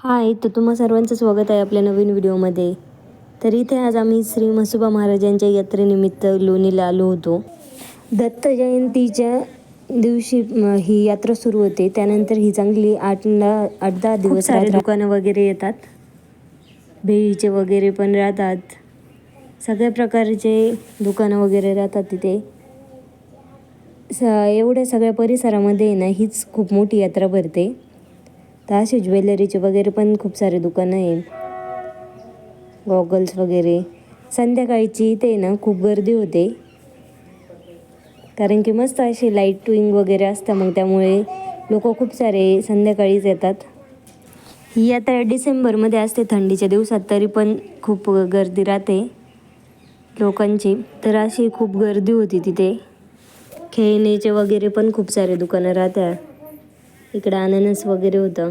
हाय, तर तुम्हा सर्वांचं स्वागत आहे आपल्या नवीन व्हिडिओमध्ये. तर इथे आज आम्ही श्री म्हसोबा महाराजांच्या यात्रेनिमित्त लोणीला आलो होतो. दत्त जयंतीच्या दिवशी ही यात्रा सुरू होते. त्यानंतर ही चांगली 8-10 दिवस सारे दुकानं वगैरे येतात. भेळीचे वगैरे पण राहतात. सगळ्या प्रकारचे दुकानं वगैरे राहतात तिथे. एवढ्या सगळ्या परिसरामध्ये ना हीच खूप मोठी यात्रा भरते. तर असे ज्वेलरीचे वगैरे पण खूप सारे दुकानं आहे. गॉगल्स वगैरे. संध्याकाळची इथे ना खूप गर्दी होते, कारण की मस्त अशी लाईटिंग वगैरे असतं, मग त्यामुळे लोक खूप सारे संध्याकाळीच येतात. ही यात्रा डिसेंबरमध्ये असते, थंडीच्या दिवसात, तरी पण खूप गर्दी राहते लोकांची. तर अशी खूप गर्दी होती तिथे. खेळण्याचे वगैरे पण खूप सारे दुकानं राहत्या. इकडं अननस वगैरे होतं.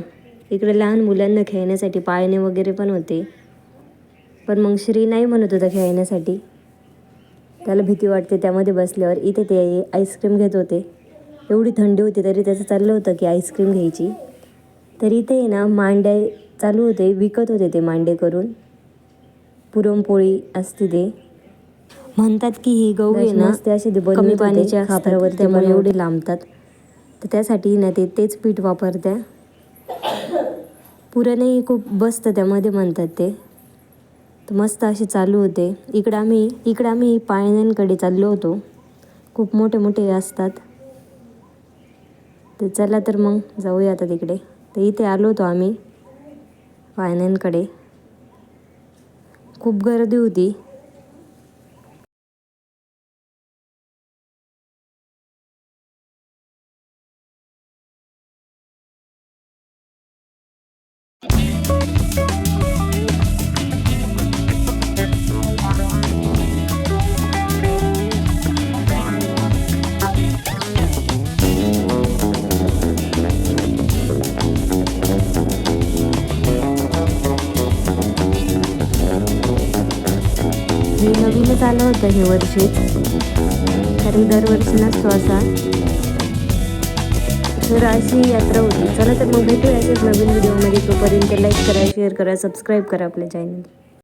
इकडे लहान मुलांना खेळण्यासाठी पाळणे वगैरे पण होते. पण मग श्री नाही म्हणत होता खेळण्यासाठी, त्याला भीती वाटते त्यामध्ये बसल्यावर. इथे ते आईस्क्रीम घेत होते. एवढी थंडी होती तरी त्याचं चाललं होतं की आईस्क्रीम घ्यायची. तर इथे ना मांडे चालू होते, विकत होते ते मांडे करून. पुरणपोळी असते ते. म्हणतात की ही गहू आहे ना ते असे कमी पाण्याच्या खापरावर, त्यामुळे एवढे लांबतात. तर त्यासाठी ना तेच पीठ वापरत्या. पुरणही खूप बसतं त्यामध्ये म्हणतात ते. तर मस्त असे चालू होते. इकडं आम्ही पाळण्यांकडे चाललो होतो. खूप मोठे मोठे असतात. तर चला तर मग जाऊया आता तिकडे. तर इथे आलो होतो आम्ही पाळण्यांकडे. खूप गर्दी होती. हे नवीनच आलं होतं हे वर्षीच, कारण दरवर्षी नसतो असा. तर अशी यात्रा होती. चला तर मग भेटूया असेच नवीन व्हिडिओमध्ये. तोपर्यंत लाईक करा, शेअर करा, सबस्क्राईब करा आपल्या चॅनल.